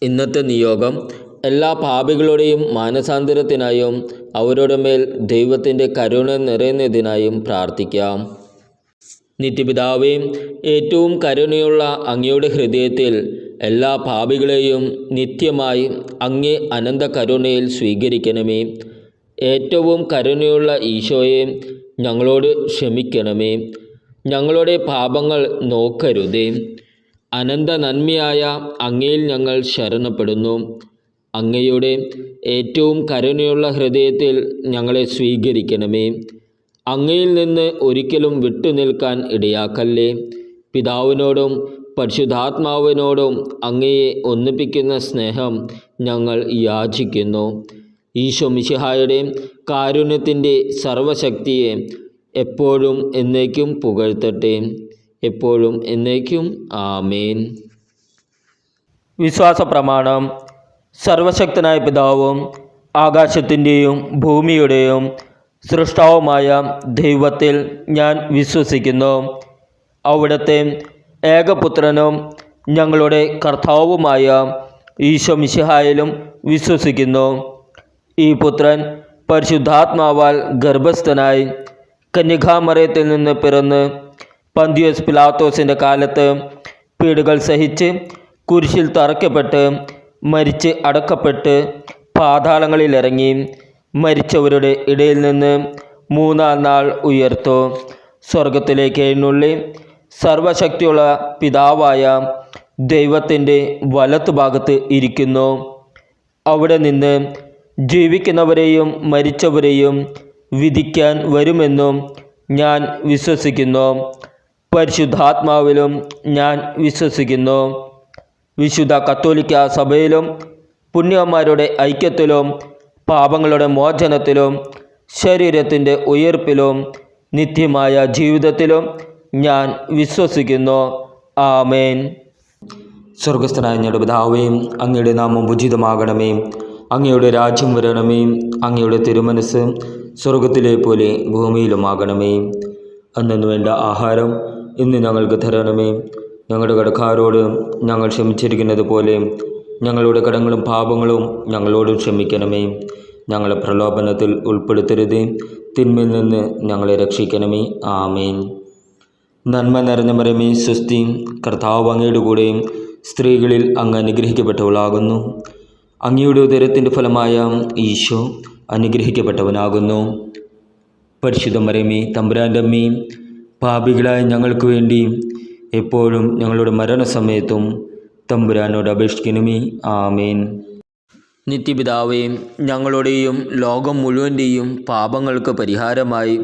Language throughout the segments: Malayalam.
ഇന്നത്തെ നിയോഗം എല്ലാ പാപികളുടെയും മാനസാന്തരത്തിനായും അവരുടെ മേൽ ദൈവത്തിൻ്റെ കരുണ നിറയുന്നതിനായും പ്രാർത്ഥിക്കാം. നിത്യപിതാവേ, ഏറ്റവും കരുണയുള്ള അങ്ങയുടെ ഹൃദയത്തിൽ എല്ലാ പാപികളെയും നിത്യമായി അങ്ങേ അനന്ത കരുണയിൽ സ്വീകരിക്കണമേ. ഏറ്റവും കരുണയുള്ള ഈശോയെ, ഞങ്ങളോട് ക്ഷമിക്കണമേ. ഞങ്ങളുടെ പാപങ്ങൾ നോക്കരുതേ. അനന്ത നന്മയായ അങ്ങയിൽ ഞങ്ങൾ ശരണപ്പെടുന്നു. അങ്ങയുടെ ഏറ്റവും കരുണയുള്ള ഹൃദയത്തിൽ ഞങ്ങളെ സ്വീകരിക്കണമേ. അങ്ങയിൽ നിന്ന് ഒരിക്കലും വിട്ടുനിൽക്കാൻ ഇടയാക്കല്ലേ. പിതാവിനോടും പരിശുദ്ധാത്മാവിനോടും അങ്ങയെ ഒന്നിപ്പിക്കുന്ന സ്നേഹം ഞങ്ങൾ യാചിക്കുന്നു. ഈശോ മിശിഹായുടെ കാരുണ്യത്തിൻ്റെ സർവശക്തിയെ എപ്പോഴും എന്നേക്കും പുകഴ്ത്തട്ടെ. എപ്പോഴും എന്നേക്കും ആമേൻ. വിശ്വാസ പ്രമാണം. സർവശക്തനായ പിതാവും ആകാശത്തിൻ്റെയും ഭൂമിയുടെയും സൃഷ്ടാവുമായ ദൈവത്തിൽ ഞാൻ വിശ്വസിക്കുന്നു. അവിടുത്തെ ഏകപുത്രനും ഞങ്ങളുടെ കർത്താവുമായ ഈശോ മിശിഹായിലും വിശ്വസിക്കുന്നു. ഈ പുത്രൻ പരിശുദ്ധാത്മാവാൽ ഗർഭസ്ഥനായി കന്യകാമറിയത്തിൽ നിന്ന് പിറന്ന് പന്തിയോസ് പിലാത്തോസിൻ്റെ കാലത്ത് പീഡകൾ സഹിച്ച് കുരിശിൽ തറയ്ക്കപ്പെട്ട് മരിച്ച് അടക്കപ്പെട്ട് പാതാളങ്ങളിലിറങ്ങി മരിച്ചവരുടെ ഇടയിൽ നിന്ന് മൂന്നാം നാൾ ഉയർത്തു. സ്വർഗത്തിലേക്ക് എഴുന്നള്ളി സർവശക്തിയുള്ള പിതാവായ ദൈവത്തിൻ്റെ വലത്തുഭാഗത്ത് ഇരിക്കുന്നു. അവിടെ നിന്ന് ജീവിക്കുന്നവരെയും മരിച്ചവരെയും വിധിക്കാൻ വരുമെന്നും ഞാൻ വിശ്വസിക്കുന്നു. പരിശുദ്ധാത്മാവിലും ഞാൻ വിശ്വസിക്കുന്നു. വിശുദ്ധ കത്തോലിക്ക സഭയിലും പുണ്യന്മാരുടെ ഐക്യത്തിലും പാപങ്ങളുടെ മോചനത്തിലും ശരീരത്തിൻ്റെ ഉയർപ്പിലും നിത്യമായ ജീവിതത്തിലും ഞാൻ വിശ്വസിക്കുന്നു. ആമേൻ. സ്വർഗസ്ഥനായ ഞങ്ങളുടെ പിതാവേ, അങ്ങയുടെ നാമം ഉചിതമാകണമേ. അങ്ങയുടെ രാജ്യം വരണമേ. അങ്ങയുടെ തിരുമനസ് സ്വർഗത്തിലെ പോലെ ഭൂമിയിലുമാകണമേ. അന്നു വേണ്ട ആഹാരം ഇന്ന് ഞങ്ങൾക്ക് തരണമേ. ഞങ്ങളുടെ കടക്കാരോട് ഞങ്ങൾ ക്ഷമിച്ചിരിക്കുന്നത് പോലെ ഞങ്ങളുടെ കടങ്ങളും പാപങ്ങളും ഞങ്ങളോടും ക്ഷമിക്കണമേ. ഞങ്ങളെ പ്രലോഭനത്തിൽ ഉൾപ്പെടുത്തരുതേ. തിന്മയിൽ നിന്ന് ഞങ്ങളെ രക്ഷിക്കണമേ. ആമേൻ. നന്മ നിറഞ്ഞ മറിയമേ, സ്വസ്തി, കർത്താവ് അങ്ങയുടെ കൂടെയും സ്ത്രീകളിൽ അങ്ങ് അനുഗ്രഹിക്കപ്പെട്ടവളാകുന്നു. അങ്ങയുടെ ഉദരത്തിൻ്റെ ഫലമായ ഈശോ അനുഗ്രഹിക്കപ്പെട്ടവനാകുന്നു. പരിശുദ്ധ മറിയമേ, തമ്പുരാൻ്റെ അമ്മേ, പാപികളായ ഞങ്ങൾക്ക് വേണ്ടി എപ്പോഴും ഞങ്ങളുടെ മരണസമയത്തും തമ്പുരാനോട് അപേക്ഷിക്കണമേ. ആമേൻ. നിത്യപിതാവേ, ഞങ്ങളുടെയും ലോകം മുഴുവൻ്റെയും പാപങ്ങൾക്ക് പരിഹാരമായി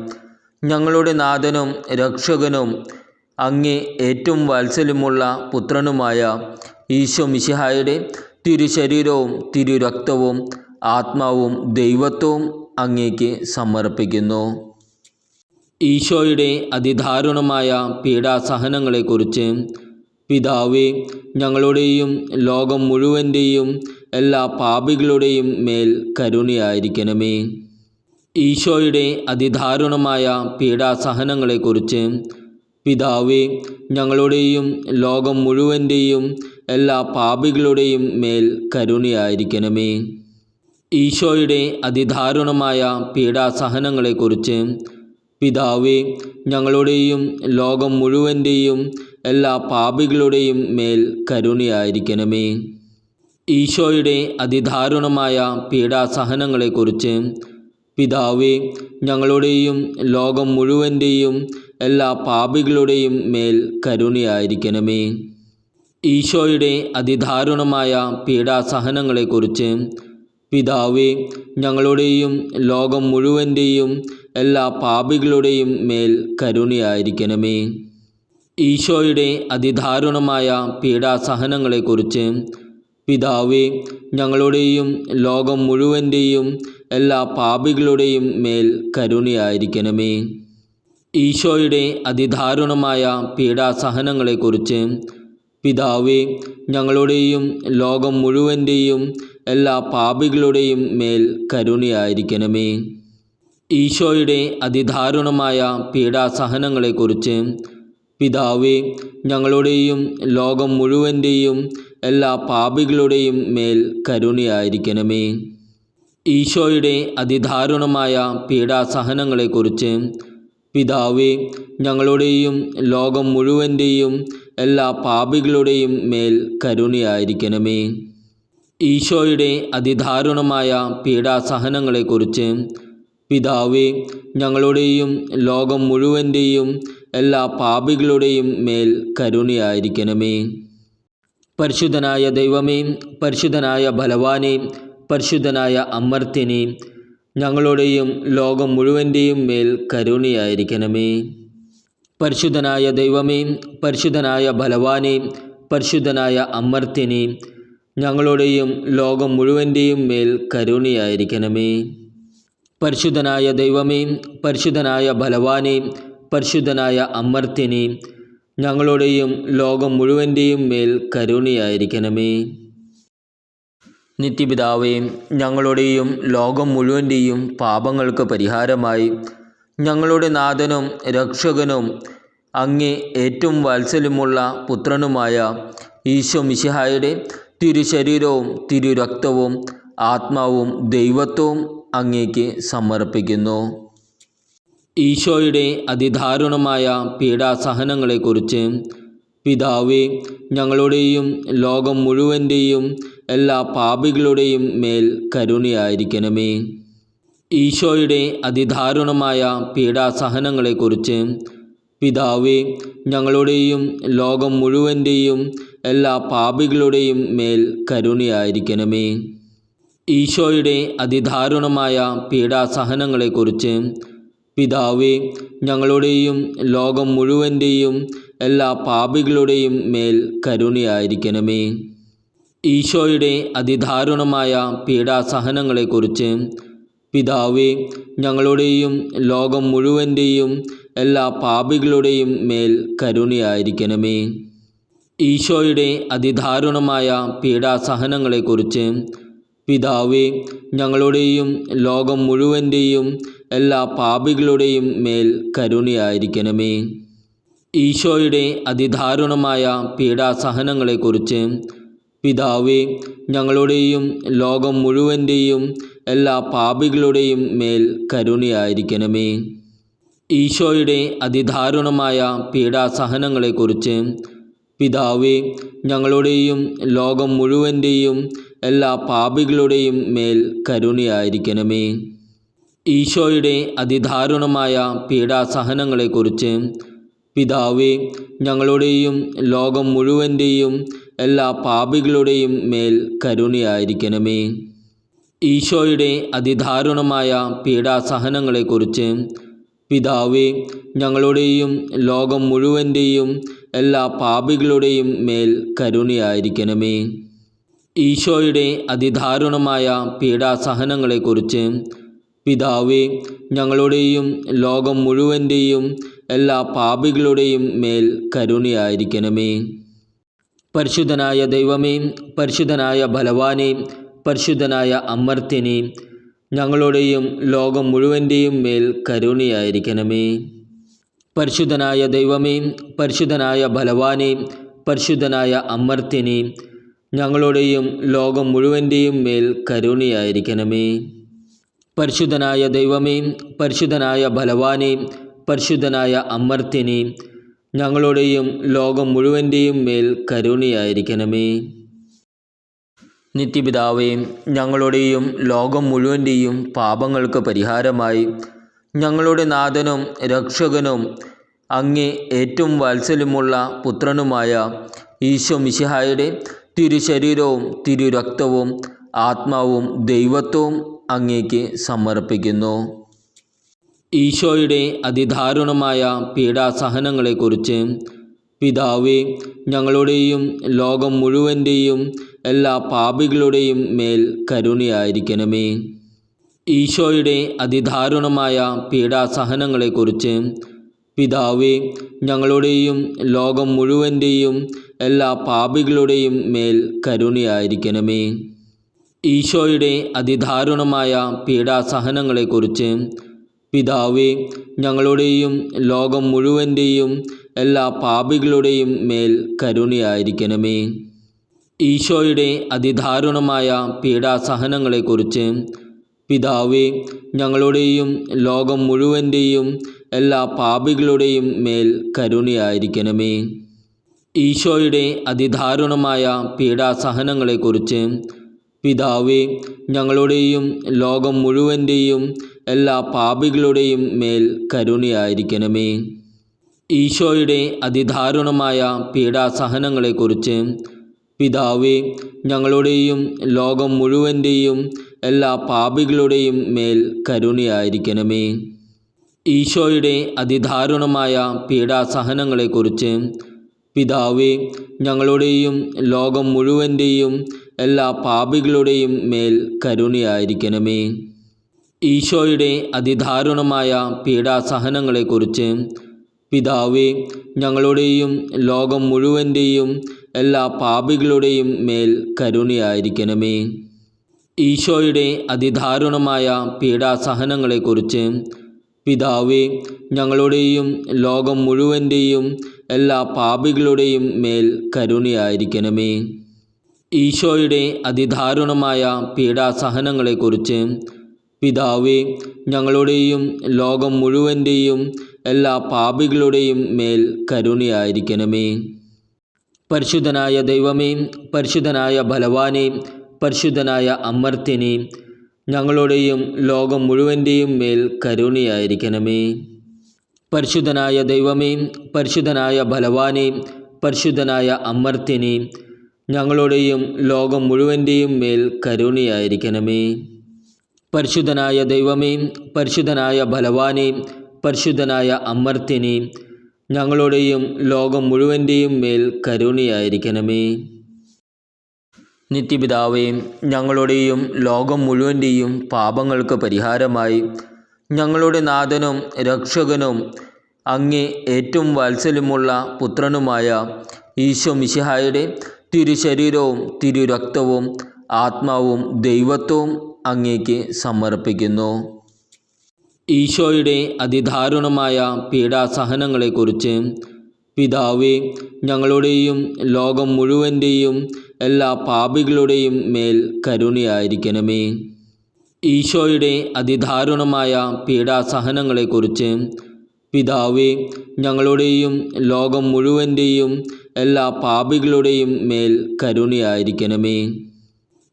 ഞങ്ങളുടെ നാഥനും രക്ഷകനും അങ്ങേ ഏറ്റവും വാത്സല്യമുള്ള പുത്രനുമായ ഈശോ മിശിഹായുടെ തിരുശരീരവും തിരുരക്തവും ആത്മാവും ദൈവത്വവും അങ്ങേക്ക് സമർപ്പിക്കുന്നു. ഈശോയുടെ അതിദാരുണമായ പീഡാസഹനങ്ങളെക്കുറിച്ച് പിതാവേ, ഞങ്ങളുടെയും ലോകം മുഴുവൻ്റെയും എല്ലാ പാപികളുടെയും മേൽ കരുണയായിരിക്കണമേ. ഈശോയുടെ അതിദാരുണമായ പീഡാസഹനങ്ങളെക്കുറിച്ച് പിതാവേ, ഞങ്ങളുടെയും ലോകം മുഴുവൻ്റെയും എല്ലാ പാപികളുടെയും മേൽ കരുണയായിരിക്കണമേ. ഈശോയുടെ അതിദാരുണമായ പീഡാസഹനങ്ങളെക്കുറിച്ച് പിതാവേ, ഞങ്ങളുടെയും ലോകം മുഴുവൻ്റെയും എല്ലാ പാപികളുടെയും മേൽ കരുണയായിരിക്കണമേ. ഈശോയുടെ അതിദാരുണമായ പീഡാസഹനങ്ങളെക്കുറിച്ച് പിതാവേ, ഞങ്ങളുടെയും ലോകം മുഴുവൻ്റെയും എല്ലാ പാപികളുടെയും മേൽ കരുണയായിരിക്കണമേ. ഈശോയുടെ അതിദാരുണമായ പീഡാസഹനങ്ങളെക്കുറിച്ച് പിതാവേ, ഞങ്ങളുടെയും ലോകം മുഴുവൻ്റെയും എല്ലാ പാപികളുടെയും മേൽ കരുണയായിരിക്കണമേ. ഈശോയുടെ അതിദാരുണമായ പീഡാസഹനങ്ങളെക്കുറിച്ച് പിതാവേ, ഞങ്ങളുടെയും ലോകം മുഴുവൻ്റെയും എല്ലാ പാപികളുടെയും മേൽ കരുണയായിരിക്കണമേ. ഈശോയുടെ അതിദാരുണമായ പീഡാസഹനങ്ങളെക്കുറിച്ച് പിതാവേ, ഞങ്ങളുടെയും ലോകം മുഴുവൻ്റെയും എല്ലാ പാപികളുടെയും മേൽ കരുണയായിരിക്കണമേ. ഈശോയുടെ അതിദാരുണമായ പീഡാസഹനങ്ങളെക്കുറിച്ച് പിതാവേ, ഞങ്ങളുടെയും ലോകം മുഴുവൻ്റെയും എല്ലാ പാപികളുടെയും മേൽ കരുണയായിരിക്കണമേ. ഈശോയുടെ അതിദാരുണമായ പീഡാസഹനങ്ങളെക്കുറിച്ച് പിതാവേ, ഞങ്ങളുടെയും ലോകം മുഴുവൻ്റെയും എല്ലാ പാപികളുടെയും മേൽ കരുണയായിരിക്കണമേ. ഈശോയുടെ അതിദാരുണമായ പീഡാസഹനങ്ങളെക്കുറിച്ച് പിതാവേ, ഞങ്ങളുടെയും ലോകം മുഴുവൻ്റെയും എല്ലാ പാപികളുടെയും മേൽ കരുണയായിരിക്കണമേ. പരിശുദ്ധനായ ദൈവമേ, പരിശുദ്ധനായ ബലവാനേ, പരിശുദ്ധനായ അമർത്യനേ, ഞങ്ങളുടെയും ലോകം മുഴുവൻ്റെയും മേൽ കരുണയായിരിക്കണമേ. പരിശുദ്ധനായ ദൈവമേ, പരിശുദ്ധനായ ബലവാനേ, പരിശുദ്ധനായ അമർത്യനേ, ഞങ്ങളുടെയും ലോകം മുഴുവൻ്റെയും മേൽ കരുണയായിരിക്കണമേ. പരിശുദ്ധനായ ദൈവമേ, പരിശുദ്ധനായ ബലവാനേ, പരിശുദ്ധനായ അമർത്യനേ, ഞങ്ങളുടെയും ലോകം മുഴുവൻ്റെയും മേൽ കരുണയായിരിക്കണമേ. നിത്യപിതാവേ, ഞങ്ങളുടെയും ലോകം മുഴുവൻ്റെയും പാപങ്ങൾക്ക് പരിഹാരമായി ഞങ്ങളുടെ നാഥനും രക്ഷകനും അങ്ങേ ഏറ്റവും വാത്സല്യമുള്ള പുത്രനുമായ ഈശോ മിശിഹായുടെ തിരുശരീരവും തിരുരക്തവും ആത്മാവും ദൈവത്വവും അങ്ങേക്ക് സമർപ്പിക്കുന്നു. ഈശോയുടെ അതിദാരുണമായ പീഡാസഹനങ്ങളെക്കുറിച്ച് പിതാവേ, ഞങ്ങളുടെയും ലോകം മുഴുവൻ്റെയും എല്ലാ പാപികളുടെയും മേൽ കരുണയായിരിക്കണമേ. ഈശോയുടെ അതിദാരുണമായ പീഡാസഹനങ്ങളെക്കുറിച്ച് പിതാവേ, ഞങ്ങളുടെയും ലോകം മുഴുവൻ്റെയും എല്ലാ പാപികളുടെയും മേൽ കരുണയായിരിക്കണമേ. ഈശോയുടെ അതിദാരുണമായ പീഡാസഹനങ്ങളെക്കുറിച്ച് പിതാവേ, ഞങ്ങളുടെയും ലോകം മുഴുവൻ്റെയും എല്ലാ പാപികളുടെയും മേൽ കരുണയായിരിക്കണമേ. ഈശോയുടെ അതിദാരുണമായ പീഡാസഹനങ്ങളെക്കുറിച്ച് പിതാവേ, ഞങ്ങളുടെയും ലോകം മുഴുവൻ്റെയും എല്ലാ പാപികളുടെയും മേൽ കരുണയായിരിക്കണമേ. ഈശോയുടെ അതിദാരുണമായ പീഡാസഹനങ്ങളെക്കുറിച്ച് പിതാവേ, ഞങ്ങളുടെയും ലോകം മുഴുവൻ്റെയും എല്ലാ പാപികളുടെയും മേൽ കരുണയായിരിക്കണമേ. ഈശോയുടെ അതിദാരുണമായ പീഡാസഹനങ്ങളെക്കുറിച്ച് പിതാവേ, ഞങ്ങളുടെയും ലോകം മുഴുവൻ്റെയും എല്ലാ പാപികളുടെയും മേൽ കരുണയായിരിക്കണമേ. ഈശോയുടെ അതിദാരുണമായ പീഡാസഹനങ്ങളെക്കുറിച്ച് പിതാവേ, ഞങ്ങളുടെയും ലോകം മുഴുവൻ്റെയും എല്ലാ പാപികളുടെയും മേൽ കരുണയായിരിക്കണമേ. ഈശോയുടെ അതിദാരുണമായ പീഡാസഹനങ്ങളെക്കുറിച്ച് പിതാവേ, ഞങ്ങളുടെയും ലോകം മുഴുവൻ്റെയും എല്ലാ പാപികളുടെയും മേൽ കരുണയായിരിക്കണമേ. ഈശോയുടെ അതിദാരുണമായ പീഡാസഹനങ്ങളെക്കുറിച്ച് പിതാവേ, ഞങ്ങളുടെയും ലോകം മുഴുവൻ്റെയും എല്ലാ പാപികളുടെയും മേൽ കരുണയായിരിക്കണമേ. ഈശോയുടെ അതിദാരുണമായ പീഡാസഹനങ്ങളെക്കുറിച്ച് പിതാവേ, ഞങ്ങളുടെയും ലോകം മുഴുവൻ്റെയും എല്ലാ പാപികളുടെയും മേൽ കരുണയായിരിക്കണമേ. പരിശുദ്ധനായ ദൈവമേ, പരിശുദ്ധനായ ബലവാനേ, പരിശുദ്ധനായ അമർത്യനേ, ഞങ്ങളുടെയും ലോകം മുഴുവൻ്റെയും മേൽ കരുണയായിരിക്കണമേ. പരിശുദ്ധനായ ദൈവമേ, പരിശുദ്ധനായ ബലവാനേ, പരിശുദ്ധനായ അമർത്യനേ, ഞങ്ങളുടെയും ലോകം മുഴുവൻ്റെയും മേൽ കരുണയായിരിക്കണമേ. പരിശുദ്ധനായ ദൈവമേ, പരിശുദ്ധനായ ബലവാനേ, പരിശുദ്ധനായ അമർത്യനേ, ഞങ്ങളുടെയും ലോകം മുഴുവൻ്റെയും മേൽ കരുണയായിരിക്കണമേ. നിത്യപിതാവേ, ഞങ്ങളുടെയും ലോകം മുഴുവൻ്റെയും പാപങ്ങൾക്ക് പരിഹാരമായി ഞങ്ങളുടെ നാഥനും രക്ഷകനും അങ്ങേ ഏറ്റവും വാത്സല്യമുള്ള പുത്രനുമായ ഈശോ മിശിഹായുടെ തിരുശരീരവും തിരുരക്തവും ആത്മാവും ദൈവത്വവും അങ്ങേക്ക് സമർപ്പിക്കുന്നു. ഈശോയുടെ അതിദാരുണമായ പീഡാസഹനങ്ങളെക്കുറിച്ച് പിതാവേ, ഞങ്ങളുടെയും ലോകം മുഴുവൻ്റെയും എല്ലാ പാപികളുടെയും മേൽ കരുണയായിരിക്കണമേ. ഈശോയുടെ അതിദാരുണമായ പീഡാസഹനങ്ങളെക്കുറിച്ച് പിതാവേ, ഞങ്ങളുടെയും ലോകം മുഴുവൻ്റെയും എല്ലാ പാപികളുടെയും മേൽ കരുണയായിരിക്കണമേ. ഈശോയുടെ അതിദാരുണമായ പീഡാസഹനങ്ങളെക്കുറിച്ച് പിതാവേ, ഞങ്ങളുടെയും ലോകം മുഴുവൻ്റെയും എല്ലാ പാപികളുടെയും മേൽ കരുണയായിരിക്കണമേ. ഈശോയുടെ അതിദാരുണമായ പീഡാസഹനങ്ങളെക്കുറിച്ച് പിതാവേ, ഞങ്ങളുടെയും ലോകം മുഴുവൻ്റെയും എല്ലാ പാപികളുടെയും മേൽ കരുണയായിരിക്കണമേ. ഈശോയുടെ അതിദാരുണമായ പീഡാസഹനങ്ങളെക്കുറിച്ച് പിതാവേ, ഞങ്ങളുടെയും ലോകം മുഴുവൻ്റെയും എല്ലാ പാപികളുടെയും മേൽ കരുണയായിരിക്കണമേ. ഈശോയുടെ അതിദാരുണമായ പീഡാസഹനങ്ങളെക്കുറിച്ച് പിതാവേ, ഞങ്ങളുടെയും ലോകം മുഴുവൻ്റെയും എല്ലാ പാപികളുടെയും മേൽ കരുണയായിരിക്കണമേ. ഈശോയുടെ അതിദാരുണമായ പീഡാസഹനങ്ങളെക്കുറിച്ച് പിതാവേ, ഞങ്ങളുടെയും ലോകം മുഴുവൻ്റെയും എല്ലാ പാപികളുടെയും മേൽ കരുണയായിരിക്കണമേ. ഈശോയുടെ അതിദാരുണമായ പീഡാസഹനങ്ങളെക്കുറിച്ച് പിതാവേ, ഞങ്ങളുടെയും ലോകം മുഴുവൻ്റെയും എല്ലാ പാപികളുടെയും മേൽ കരുണയായിരിക്കണമേ. ഈശോയുടെ അതിദാരുണമായ പീഡാസഹനങ്ങളെക്കുറിച്ച് പിതാവേ, ഞങ്ങളുടെയും ലോകം മുഴുവൻ്റെയും എല്ലാ പാപികളുടെയും മേൽ കരുണയായിരിക്കണമേ. ഈശോയുടെ അതിദാരുണമായ പീഡാസഹനങ്ങളെക്കുറിച്ച് പിതാവേ, ഞങ്ങളുടെയും ലോകം മുഴുവൻ്റെയും എല്ലാ പാപികളുടെയും മേൽ കരുണയായിരിക്കണമേ. പരിശുദ്ധനായ ദൈവമേ, പരിശുദ്ധനായ ബലവാനേ, പരിശുദ്ധനായ അമർത്യനേ, ഞങ്ങളുടെയും ലോകം മുഴുവൻ്റെയും മേൽ കരുണയായിരിക്കണമേ. പരിശുദ്ധനായ ദൈവമേ, പരിശുദ്ധനായ ബലവാനേ, പരിശുദ്ധനായ അമർത്യനേ, ഞങ്ങളുടെയും ലോകം മുഴുവൻ്റെയും മേൽ കരുണയായിരിക്കണമേ. പരിശുദ്ധനായ ദൈവമേ, പരിശുദ്ധനായ ബലവാനേ, പരിശുദ്ധനായ അമർത്യനേ, ഞങ്ങളുടെയും ലോകം മുഴുവൻ്റെയും മേൽ കരുണയായിരിക്കണമേ. നിത്യപിതാവേ, ഞങ്ങളുടെയും ലോകം മുഴുവൻ്റെയും പാപങ്ങൾക്ക് പരിഹാരമായി ഞങ്ങളുടെ നാഥനും രക്ഷകനും അങ്ങേ ഏറ്റവും വാത്സല്യമുള്ള പുത്രനുമായ ഈശോ മിശിഹായുടെ തിരുശരീരവും തിരുരക്തവും ആത്മാവും ദൈവത്വവും അങ്ങേക്ക് സമർപ്പിക്കുന്നു. ഈശോയുടെ അതിദാരുണമായ പീഡാസഹനങ്ങളെക്കുറിച്ച് പിതാവേ, ഞങ്ങളുടെയും ലോകം മുഴുവൻ്റെയും എല്ലാ പാപികളുടെയും മേൽ കരുണയായിരിക്കണമേ. ഈശോയുടെ അതിദാരുണമായ പീഡാസഹനങ്ങളെക്കുറിച്ച് പിതാവേ, ഞങ്ങളുടെയും ലോകം മുഴുവൻ്റെയും എല്ലാ പാപികളുടെയും മേൽ കരുണയായിരിക്കണമേ.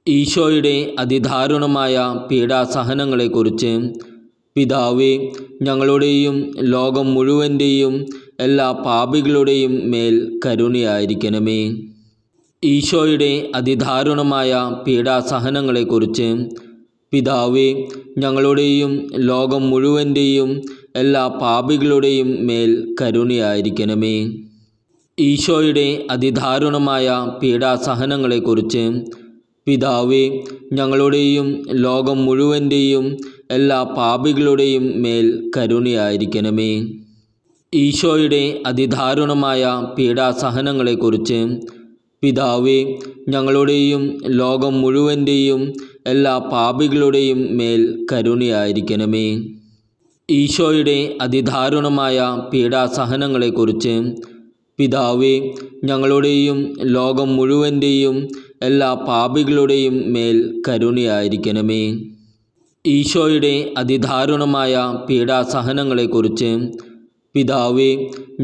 ഈശോയുടെ അതിദാരുണമായ പീഡാസഹനങ്ങളെക്കുറിച്ച് പിതാവേ, ഞങ്ങളുടെയും ലോകം മുഴുവൻ്റെയും എല്ലാ പാപികളുടെയും മേൽ കരുണയായിരിക്കണമേ. ഈശോയുടെ അതിദാരുണമായ പീഡാസഹനങ്ങളെക്കുറിച്ച് പിതാവേ, ഞങ്ങളുടെയും ലോകം മുഴുവൻ്റെയും എല്ലാ പാപികളുടെയും മേൽ കരുണയായിരിക്കണമേ. ഈശോയുടെ അതിദാരുണമായ പീഡാസഹനങ്ങളെക്കുറിച്ച് പിതാവേ, ഞങ്ങളുടെയും ലോകം മുഴുവൻ്റെയും എല്ലാ പാപികളുടെയും മേൽ കരുണയായിരിക്കണമേ. ഈശോയുടെ അതിദാരുണമായ പീഡാസഹനങ്ങളെക്കുറിച്ച് പിതാവേ, ഞങ്ങളുടെയും ലോകം മുഴുവൻ്റെയും എല്ലാ പാപികളുടെയും മേൽ കരുണയായിരിക്കണമേ. ഈശോയുടെ അതിദാരുണമായ പീഡാസഹനങ്ങളെക്കുറിച്ച് പിതാവേ, ഞങ്ങളുടെയും ലോകം മുഴുവൻ്റെയും എല്ലാ പാപികളുടെയും മേൽ കരുണയായിരിക്കണമേ. ഈശോയുടെ അതിദാരുണമായ പീഡാസഹനങ്ങളെക്കുറിച്ച് പിതാവേ,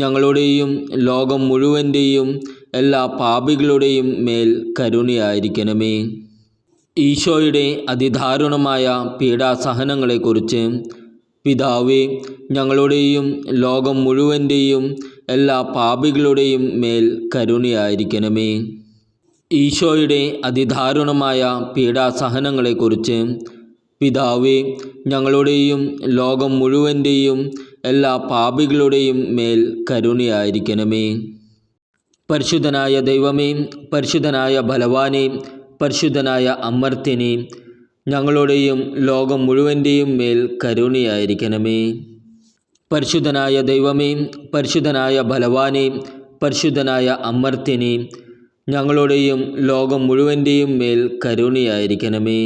ഞങ്ങളുടെയും ലോകം മുഴുവൻ്റെയും എല്ലാ പാപികളുടെയും മേൽ കരുണയായിരിക്കണമേ. ഈശോയുടെ അതിദാരുണമായ പീഡാസഹനങ്ങളെക്കുറിച്ച് പിതാവേ, ഞങ്ങളുടെയും ലോകം മുഴുവൻ്റെയും എല്ലാ പാപികളുടെയും മേൽ കരുണയായിരിക്കണമേ. ഈശോയുടെ അതിദാരുണമായ പീഡാസഹനങ്ങളെക്കുറിച്ച് പിതാവേ, ഞങ്ങളുടെയും ലോകം മുഴുവൻ്റെയും എല്ലാ പാപികളുടെയും മേൽ കരുണയായിരിക്കണമേ. പരിശുദ്ധനായ ദൈവമേ, പരിശുദ്ധനായ ബലവാനേ, പരിശുദ്ധനായ അമർത്യനേ, ഞങ്ങളുടെയും ലോകം മുഴുവൻ്റെയും മേൽ കരുണയായിരിക്കണമേ. പരിശുദ്ധനായ ദൈവമേ, പരിശുദ്ധനായ ബലവാനേ, പരിശുദ്ധനായ അമർത്യനേ, ഞങ്ങളുടെയും ലോകം മുഴുവൻ്റെയും മേൽ കരുണയായിരിക്കണമേ.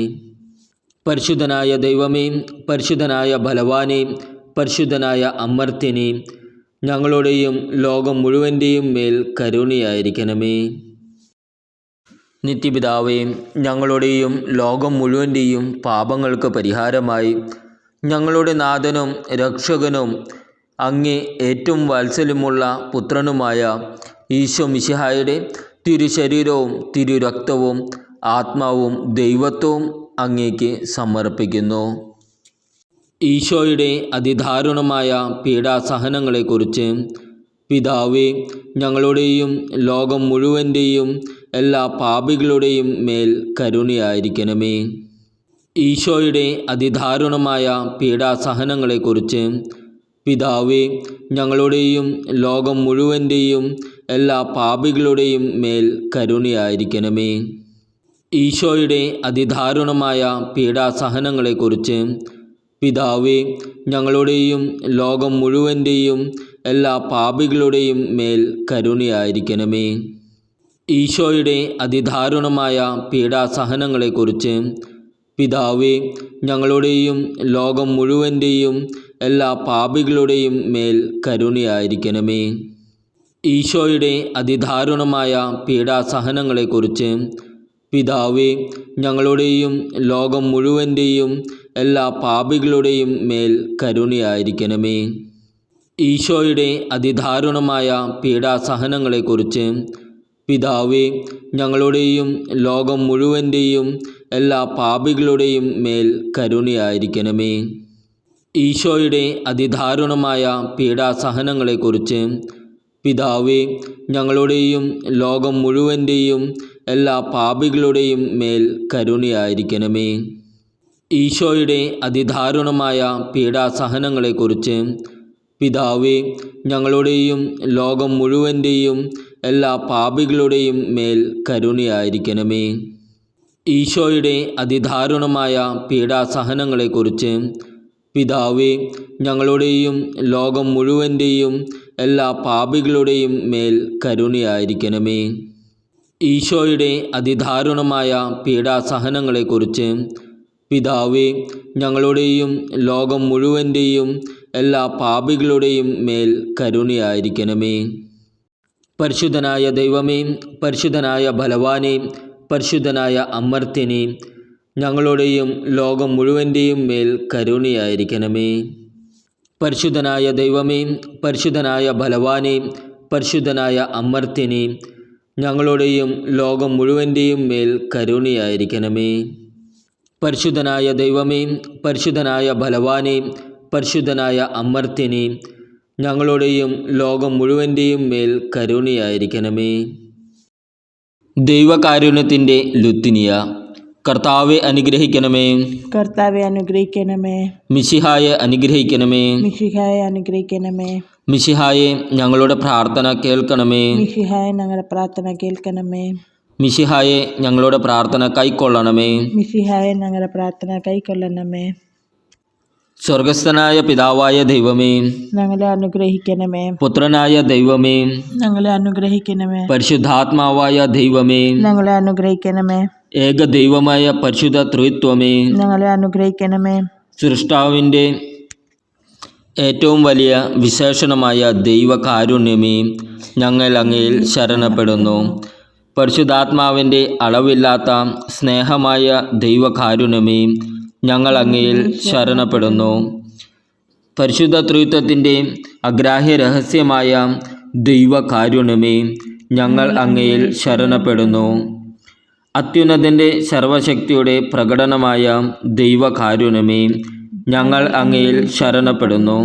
പരിശുദ്ധനായ ദൈവമേ, പരിശുദ്ധനായ ബലവാനേ, പരിശുദ്ധനായ അമർത്യനേ, ഞങ്ങളുടെയും ലോകം മുഴുവൻ്റെയും മേൽ കരുണയായിരിക്കണമേ. നിത്യപിതാവേ, ഞങ്ങളുടെയും ലോകം മുഴുവൻ്റെയും പാപങ്ങൾക്ക് പരിഹാരമായി ഞങ്ങളുടെ നാഥനും രക്ഷകനും അങ്ങേ ഏറ്റവും വാത്സല്യമുള്ള പുത്രനുമായ ഈശോ മിശിഹായുടെ തിരുശരീരവും തിരുരക്തവും ആത്മാവും ദൈവത്വവും അങ്ങേക്ക് സമർപ്പിക്കുന്നു. ഈശോയുടെ അതിദാരുണമായ പീഡാസഹനങ്ങളെക്കുറിച്ച് പിതാവേ, ഞങ്ങളുടെയും ലോകം മുഴുവൻ്റെയും എല്ലാ പാപികളുടെയും മേൽ കരുണയായിരിക്കണമേ. ഈശോയുടെ അതിദാരുണമായ പീഡാസഹനങ്ങളെക്കുറിച്ച് പിതാവേ, ഞങ്ങളുടെയും ലോകം മുഴുവൻ്റെയും എല്ലാ പാപികളുടെയും മേൽ കരുണയായിരിക്കണമേ. ഈശോയുടെ അതിദാരുണമായ പീഡാസഹനങ്ങളെക്കുറിച്ച് പിതാവേ, ഞങ്ങളുടെയും ലോകം മുഴുവൻ്റെയും എല്ലാ പാപികളുടെയും മേൽ കരുണയായിരിക്കണമേ. ഈശോയുടെ അതിദാരുണമായ പീഡാസഹനങ്ങളെക്കുറിച്ച് പിതാവേ, ഞങ്ങളുടെയും ലോകം മുഴുവൻ്റെയും എല്ലാ പാപികളുടെയും മേൽ കരുണയായിരിക്കണമേ. ഈശോയുടെ അതിദാരുണമായ പീഡാസഹനങ്ങളെക്കുറിച്ച് പിതാവേ, ഞങ്ങളുടെയും ലോകം മുഴുവൻ്റെയും എല്ലാ പാപികളുടെയും മേൽ കരുണയായിരിക്കണമേ. ഈശോയുടെ അതിദാരുണമായ പീഡാസഹനങ്ങളെക്കുറിച്ച് പിതാവേ, ഞങ്ങളുടെയും ലോകം മുഴുവൻ്റെയും എല്ലാ പാപികളുടെയും മേൽ കരുണയായിരിക്കണമേ. ഈശോയുടെ അതിദാരുണമായ പീഡാസഹനങ്ങളെക്കുറിച്ച് പിതാവേ, ഞങ്ങളുടെയും ലോകം മുഴുവൻ്റെയും എല്ലാ പാപികളുടെയും മേൽ കരുണയായിരിക്കണമേ. ഈശോയുടെ അതിദാരുണമായ പീഡാസഹനങ്ങളെക്കുറിച്ച് പിതാവേ, ഞങ്ങളുടെയും ലോകം മുഴുവൻ്റെയും എല്ലാ പാപികളുടെയും മേൽ കരുണയായിരിക്കണമേ. ഈശോയുടെ അതിദാരുണമായ പീഡാസഹനങ്ങളെക്കുറിച്ച് പിതാവേ, ഞങ്ങളുടെയും ലോകം മുഴുവൻ്റെയും എല്ലാ പാപികളുടെയും മേൽ കരുണയായിരിക്കണമേ. ഈശോയുടെ അതിദാരുണമായ പീഡാസഹനങ്ങളെക്കുറിച്ച് പിതാവേ, ഞങ്ങളുടെയും ലോകം മുഴുവൻ്റെയും എല്ലാ പാപികളുടെയും മേൽ കരുണയായിരിക്കണമേ. പരിശുദ്ധനായ ദൈവമേ, പരിശുദ്ധനായ ബലവാനേ, പരിശുദ്ധനായ അമർത്യനേ, ഞങ്ങളുടെയും ലോകം മുഴുവൻ്റെയും മേൽ കരുണയായിരിക്കണമേ. പരിശുദ്ധനായ ദൈവമേ, പരിശുദ്ധനായ ബലവാനേ, പരിശുദ്ധനായ അമർത്യനേ, ഞങ്ങളുടെയും ലോകം മുഴുവൻ്റെയും മേൽ കരുണയായിരിക്കണമേ. പരിശുദ്ധനായ ദൈവമേ, പരിശുദ്ധനായ ബലവാനേ, പരിശുദ്ധനായ അമർത്യനേ, ഞങ്ങളുടെയും ലോകം മുഴുവൻ്റെയും മേൽ കരുണയായിരിക്കണമേ. ദൈവകാരുണ്യത്തിൻ്റെ ലുത്തിനിയ. കർത്താവെ അനുഗ്രഹിക്കണമേ. കർത്താവെ അനുഗ്രഹിക്കണമേ. മിശിഹായെ അനുഗ്രഹിക്കണമേ. മിശിഹായെ അനുഗ്രഹിക്കണമേ. മിശിഹായെ ഞങ്ങളുടെ പ്രാർത്ഥന കേൾക്കണമേ. മിശിഹായെ ഞങ്ങളുടെ പ്രാർത്ഥന കേൾക്കണമേ. മിശിഹായെ ഞങ്ങളുടെ പ്രാർത്ഥന കൈക്കൊള്ളണമേ. മിശിഹായെ ഞങ്ങളുടെ പ്രാർത്ഥന കൈക്കൊള്ളണമേ. സ്വർഗസ്ഥനായ പിതാവായ ദൈവമേ, ഞങ്ങളെ അനുഗ്രഹിക്കണമേ. പുത്രനായ ദൈവമേ, ഞങ്ങളെ അനുഗ്രഹിക്കണമേ. പരിശുദ്ധാത്മാവായ ദൈവമേ, ഞങ്ങളെ അനുഗ്രഹിക്കണമേ. ഏക ദൈവമായ പരിശുദ്ധ ത്രിത്വമേ, ഞങ്ങളെ അനുഗ്രഹിക്കണമേ. സൃഷ്ടാവിൻ്റെ ഏറ്റവും വലിയ വിശേഷണമായ ദൈവകാരുണ്യമേ, ഞങ്ങൾ അങ്ങയിൽ ശരണപ്പെടുന്നു. പരിശുദ്ധാത്മാവിൻ്റെ അളവില്ലാത്ത സ്നേഹമായ ദൈവകാരുണ്യമേ, ഞങ്ങൾ അങ്ങയിൽ ശരണപ്പെടുന്നു. പരിശുദ്ധ ത്രിത്വത്തിൻ്റെ അഗ്രാഹ്യ രഹസ്യമായ ദൈവകാരുണ്യമേ, ഞങ്ങൾ അങ്ങയിൽ ശരണപ്പെടുന്നു. അത്യുന്നതൻ്റെ സർവശക്തിയുടെ പ്രകടനമായ ദൈവകാരുണ്യമേ, ഞങ്ങൾ അങ്ങയിൽ ശരണപ്പെടുന്നു.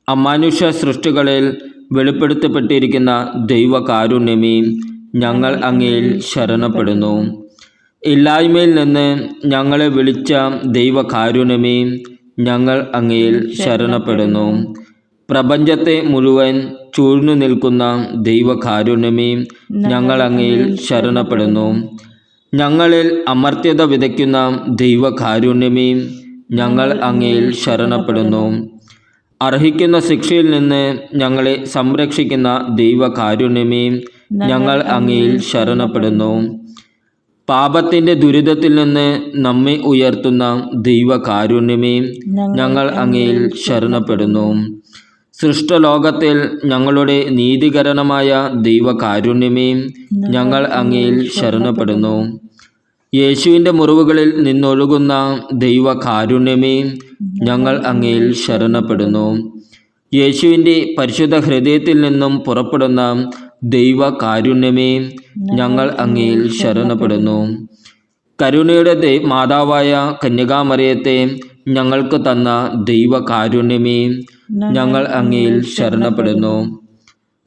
അമാനുഷ്യ സൃഷ്ടികളിൽ വെളിപ്പെടുത്തപ്പെട്ടിരിക്കുന്ന ദൈവകാരുണ്യമേ, ഞങ്ങൾ അങ്ങയിൽ ശരണപ്പെടുന്നു. ഇല്ലായ്മയിൽ നിന്ന് ഞങ്ങളെ വിളിച്ച ദൈവകാരുണ്യമേ, ഞങ്ങൾ അങ്ങയിൽ ശരണപ്പെടുന്നു. പ്രപഞ്ചത്തെ മുഴുവൻ ചൂഴ്ന്നു നിൽക്കുന്ന ദൈവകാരുണ്യമേ, ഞങ്ങൾ അങ്ങയിൽ ശരണപ്പെടുന്നു. ഞങ്ങളിൽ അമർത്യത വിതയ്ക്കുന്ന ദൈവകാരുണ്യമേ, ഞങ്ങൾ അങ്ങയിൽ ശരണപ്പെടുന്നു. അർഹിക്കുന്ന ശിക്ഷയിൽ നിന്ന് ഞങ്ങളെ സംരക്ഷിക്കുന്ന ദൈവകാരുണ്യമേ, ഞങ്ങൾ അങ്ങയിൽ ശരണപ്പെടുന്നു. പാപത്തിൻ്റെ ദുരിതത്തിൽ നിന്ന് നമ്മെ ഉയർത്തുന്ന ദൈവകാരുണ്യമേ, ഞങ്ങൾ അങ്ങയിൽ ശരണപ്പെടുന്നു. സൃഷ്ടലോകത്തിൽ ഞങ്ങളുടെ നീതീകരണമായ ദൈവകാരുണ്യമേ, ഞങ്ങൾ അങ്ങയിൽ ശരണപ്പെടുന്നു. യേശുവിൻ്റെ മുറിവുകളിൽ നിന്നൊഴുകുന്ന ദൈവകാരുണ്യമേ, ഞങ്ങൾ അങ്ങയിൽ ശരണപ്പെടുന്നു. യേശുവിൻ്റെ പരിശുദ്ധ ഹൃദയത്തിൽ നിന്നും പുറപ്പെടുന്ന ദൈവകാരുണ്യമേ, ഞങ്ങൾ അങ്ങയിൽ ശരണപ്പെടുന്നു. കരുണയുടെ മാതാവായ കന്യകാമറിയത്തെ ഞങ്ങൾക്ക് തന്ന ദൈവകാരുണ്യമേ, ഞങ്ങൾ അങ്ങയിൽ ശരണപ്പെടുന്നു.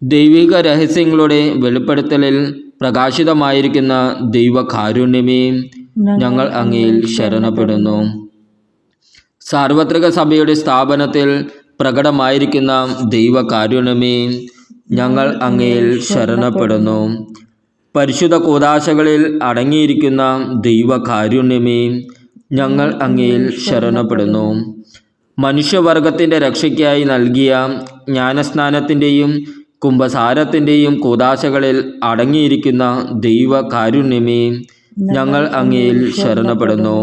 ദൈവിക രഹസ്യങ്ങളുടെ വെളിപ്പെടുത്തലിൽ പ്രകാശിതമായിരിക്കുന്ന ദൈവകാരുണ്യമേ, ഞങ്ങൾ അങ്ങയിൽ ശരണപ്പെടുന്നു. സാർവത്രിക സഭയുടെ സ്ഥാപനത്തിൽ പ്രകടമായിരിക്കുന്ന ദൈവകാരുണ്യമേ, ഞങ്ങൾ അങ്ങയിൽ ശരണപ്പെടുന്നു. പരിശുദ്ധ കൂദാശകളിൽ അടങ്ങിയിരിക്കുന്ന ദൈവകാരുണ്യമേ, ഞങ്ങൾ അങ്ങയിൽ ശരണപ്പെടുന്നു. മനുഷ്യവർഗത്തിൻ്റെ രക്ഷയ്ക്കായി നൽകിയ ജ്ഞാനസ്നാനത്തിൻ്റെയും കുംഭസാരത്തിൻ്റെയും കൂദാശകളിൽ അടങ്ങിയിരിക്കുന്ന ദൈവകാരുണ്യമേ, ഞങ്ങൾ അങ്ങയിൽ ശരണപ്പെടുന്നു.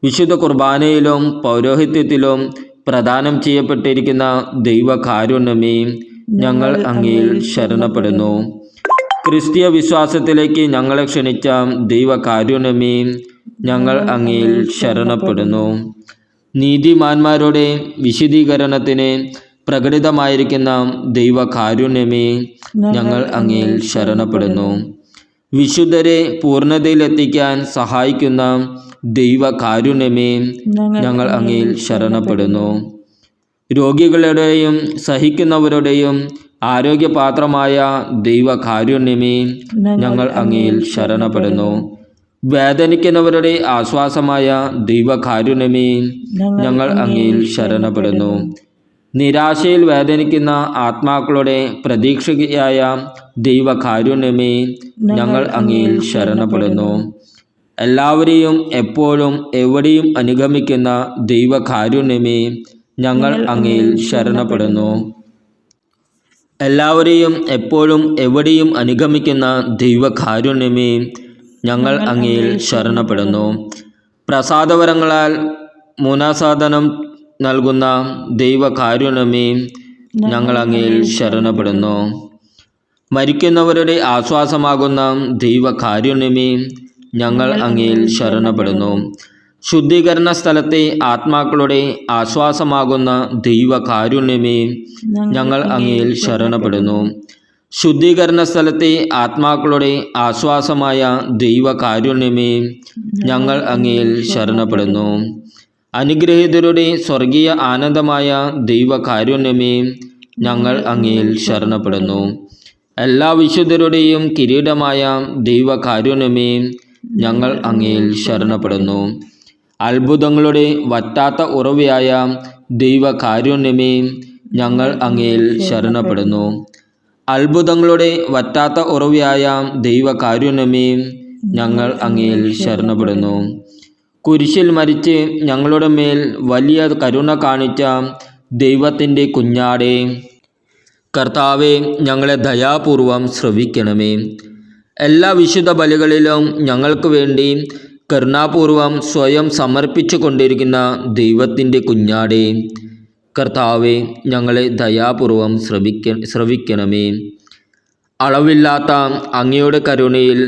വിശുദ്ധ കുർബാനയിലും പൗരോഹിത്യത്തിലും പ്രദാനം ചെയ്യപ്പെട്ടിരിക്കുന്ന ദൈവകാരുണ്യമേ, ഞങ്ങൾ അങ്ങയിൽ ശരണപ്പെടുന്നു. ക്രിസ്തീയ വിശ്വാസത്തിലേക്ക് ഞങ്ങളെ ക്ഷണിച്ച ദൈവകാരുണ്യമേ, ഞങ്ങൾ അങ്ങയിൽ ശരണപ്പെടുന്നു. നീതിമാന്മാരുടെ വിശുദ്ധീകരണത്തിന് പ്രകടിതമായിരിക്കുന്ന ദൈവകാരുണ്യമേ, ഞങ്ങൾ അങ്ങയിൽ ശരണപ്പെടുന്നു. വിശുദ്ധരെ പൂർണ്ണതയിലെത്തിക്കാൻ സഹായിക്കുന്ന ദൈവകാരുണ്യമേ, ഞങ്ങൾ അങ്ങയിൽ ശരണപ്പെടുന്നു. രോഗികളുടെയും സഹിക്കുന്നവരുടെയും ആരോഗ്യപാത്രമായ ദൈവകാരുണ്യമേ, ഞങ്ങൾ അങ്ങയിൽ ശരണപ്പെടുന്നു. വേദനിക്കുന്നവരുടെ ആശ്വാസമായ ദൈവകാരുണ്യമേ, ഞങ്ങൾ അങ്ങയിൽ ശരണപ്പെടുന്നു. നിരാശയിൽ വേദനിക്കുന്ന ആത്മാക്കളുടെ പ്രതീക്ഷയായ ദൈവകാരുണ്യമേ, ഞങ്ങൾ അങ്ങയിൽ ശരണപ്പെടുന്നു. എല്ലാവരെയും എപ്പോഴും എവിടെയും അനുഗമിക്കുന്ന ദൈവകാരുണ്യമേ, ഞങ്ങൾ അങ്ങയിൽ ശരണപ്പെടുന്നു. എല്ലാവരെയും എപ്പോഴും എവിടെയും അനുഗമിക്കുന്ന ദൈവകാരുണ്യമേ, ഞങ്ങൾ അങ്ങയിൽ ശരണപ്പെടുന്നു. പ്രസാദവരങ്ങളാൽ മൂനാസാധനം നൽകുന്ന ദൈവകാരുണ്യമേ, ഞങ്ങൾ അങ്ങയിൽ ശരണപ്പെടുന്നു. മരിക്കുന്നവരുടെ ആശ്വാസമാകുന്ന ദൈവകാരുണ്യമേ, ഞങ്ങൾ അങ്ങയിൽ ശരണപ്പെടുന്നു. ശുദ്ധീകരണ സ്ഥലത്തെ ആത്മാക്കളുടെ ആശ്വാസമാകുന്ന ദൈവകാരുണ്യമേ, ഞങ്ങൾ അങ്ങയിൽ ശരണപ്പെടുന്നു. ശുദ്ധീകരണ സ്ഥലത്തെ ആത്മാക്കളുടെ ആശ്വാസമായ ദൈവകാരുണ്യമേ, ഞങ്ങൾ അങ്ങയിൽ ശരണപ്പെടുന്നു. അനുഗ്രഹീതരുടെ സ്വർഗീയ ആനന്ദമായ ദൈവകാരുണ്യമേ, ഞങ്ങൾ അങ്ങയിൽ ശരണപ്പെടുന്നു. എല്ലാ വിശുദ്ധരുടെയും കിരീടമായ ദൈവകാരുണ്യമേ, ഞങ്ങൾ അങ്ങയിൽ ശരണപ്പെടുന്നു. അത്ഭുതങ്ങളുടെ വറ്റാത്ത ഉറവയായ ദൈവകാരുണ്യമേ, ഞങ്ങൾ അങ്ങയിൽ ശരണപ്പെടുന്നു. അത്ഭുതങ്ങളുടെ വറ്റാത്ത ഉറവയായ ദൈവകാരുണ്യമേ, ഞങ്ങൾ അങ്ങയിൽ ശരണപ്പെടുന്നു. കുരിശിൽ മരിച്ച് ഞങ്ങളുടെ മേൽ വലിയ കരുണ കാണിച്ച ദൈവത്തിൻ്റെ കുഞ്ഞാടേ, കർത്താവെ, ഞങ്ങളെ ദയാപൂർവം ശ്രവിക്കണമേ. എല്ലാ വിശുദ്ധ ബലികളിലും ഞങ്ങൾക്ക് വേണ്ടി കരുണാപൂർവം സ്വയം സമർപ്പിച്ചു കൊണ്ടിരിക്കുന്ന ദൈവത്തിൻ്റെ കുഞ്ഞാടേ, കർത്താവെ, ഞങ്ങളെ ദയാപൂർവം ശ്രവിക്കണമേ. അളവില്ലാത്ത അങ്ങയുടെ കരുണയിൽ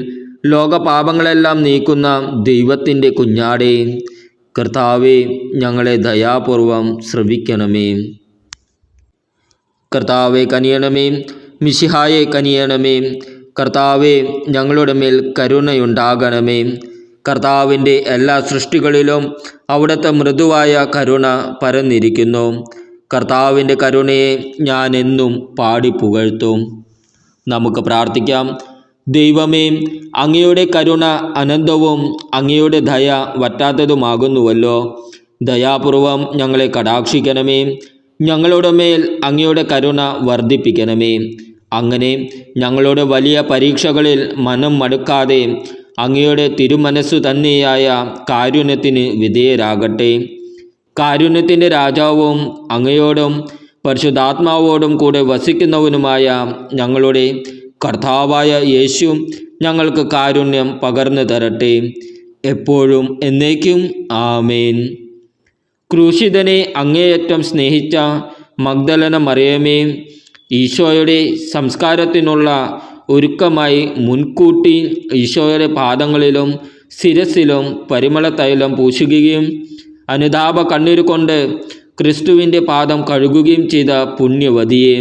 ലോകപാപങ്ങളെല്ലാം നീക്കുന്ന ദൈവത്തിൻ്റെ കുഞ്ഞാടേ, കർത്താവെ, ഞങ്ങളെ ദയാപൂർവം ശ്രവിക്കണമേ. കർത്താവെ കനിയണമേ, മിശിഹായെ കനിയണമേ. കർത്താവെ, ഞങ്ങളുടെ മേൽ കരുണയുണ്ടാകണമേ. കർത്താവിൻ്റെ എല്ലാ സൃഷ്ടികളിലും അവിടുത്തെ മൃദുവായ കരുണ പരന്നിരിക്കുന്നു. കർത്താവിൻ്റെ കരുണയെ ഞാൻ എന്നും പാടി പുകഴ്ത്തും. നമുക്ക് പ്രാർത്ഥിക്കാം. ദൈവമേ, അങ്ങയുടെ കരുണ അനന്തവും അങ്ങയുടെ ദയ വറ്റാത്തതുമാകുന്നുവല്ലോ. ദയാപൂർവം ഞങ്ങളെ കടാക്ഷിക്കണമേ. ഞങ്ങളുടെ മേൽ അങ്ങയുടെ കരുണ വർദ്ധിപ്പിക്കണമേ. അങ്ങനെ ഞങ്ങളുടെ വലിയ പരീക്ഷകളിൽ മനം മടുക്കാതെ അങ്ങയുടെ തിരുമനസ്സു തന്നെയായ കാരുണ്യത്തിന് വിധേയരാകട്ടെ. കാരുണ്യത്തിൻ്റെ രാജാവും അങ്ങയോടും പരിശുദ്ധാത്മാവോടും കൂടെ വസിക്കുന്നവനുമായ ഞങ്ങളുടെ കർത്താവായ യേശു ഞങ്ങൾക്ക് കാരുണ്യം പകർന്നു തരട്ടെ, എപ്പോഴും എന്നേക്കും. ആമേൻ. ക്രൂശിതനെ അങ്ങേയറ്റം സ്നേഹിച്ച മഗ്ദലന മറിയമേ, ഈശോയുടെ സംസ്കാരത്തിനുള്ള ഒരുക്കമായി മുൻകൂട്ടി ഈശോയുടെ പാദങ്ങളിലും ശിരസിലും പരിമള തൈലം പൂശുകയും അനുതാപ കണ്ണീരുകൊണ്ട് ക്രിസ്തുവിൻ്റെ പാദം കഴുകുകയും ചെയ്ത പുണ്യവതിയെ,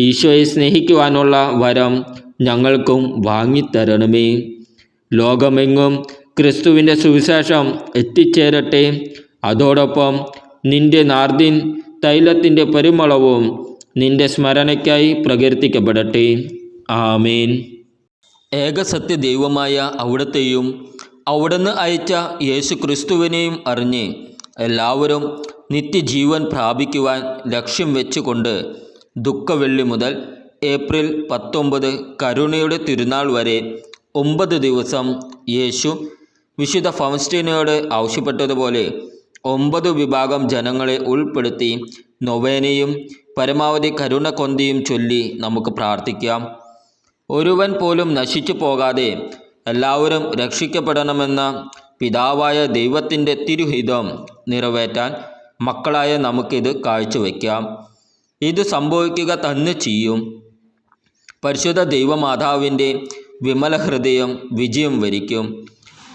ഈശോയെ സ്നേഹിക്കുവാനുള്ള വരം ഞങ്ങൾക്കും വാങ്ങിത്തരണമേ. ലോകമെങ്ങും ക്രിസ്തുവിൻ്റെ സുവിശേഷം എത്തിച്ചേരട്ടെ. അതോടൊപ്പം നിന്റെ നാർദിൻ തൈലത്തിൻ്റെ പരിമളവും നിന്റെ സ്മരണയ്ക്കായി പ്രകീർത്തിക്കപ്പെടട്ടെ. ആമേൻ. ഏകസത്യ ദൈവമായ അവിടത്തെയും അവിടുന്ന് അയച്ച യേശു ക്രിസ്തുവിനെയും അറിഞ്ഞ് എല്ലാവരും നിത്യജീവൻ പ്രാപിക്കുവാൻ ലക്ഷ്യം വെച്ചുകൊണ്ട് ദുഃഖവെള്ളി മുതൽ ഏപ്രിൽ 19 കരുണയുടെ തിരുനാൾ വരെ 9 ദിവസം യേശു വിശുദ്ധ ഫൗസ്റ്റീനയോട് ആവശ്യപ്പെട്ടതുപോലെ 9 വിഭാഗം ജനങ്ങളെ ഉൾപ്പെടുത്തി നൊവേനയും പരമാവധി കരുണ കൊന്തിയും ചൊല്ലി നമുക്ക് പ്രാർത്ഥിക്കാം. ഒരുവൻ പോലും നശിച്ചു പോകാതെ എല്ലാവരും രക്ഷിക്കപ്പെടണമെന്ന പിതാവായ ദൈവത്തിൻ്റെ തിരുഹിതം നിറവേറ്റാൻ മക്കളായ നമുക്കിത് കാഴ്ചവെക്കാം. ഇത് സംഭവിക്കുക തന്നെ ചെയ്യും. പരിശുദ്ധ ദൈവമാതാവിൻ്റെ വിമല ഹൃദയം വിജയം വരിക്കും.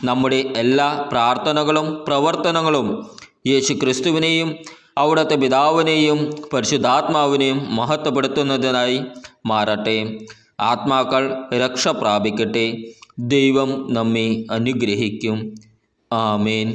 നമ്മുടെ എല്ലാ പ്രാർത്ഥനകളും പ്രവർത്തനങ്ങളും യേശു ക്രിസ്തുവിനെയും അവിടുത്തെ പിതാവിനെയും പരിശുദ്ധാത്മാവിനെയും മഹത്വപ്പെടുത്തുന്നതിനായി മാറട്ടെ. ആത്മാക്കൾ രക്ഷ പ്രാപിക്കട്ടെ. ദൈവം നമ്മെ അനുഗ്രഹിക്കും. ആമേൻ.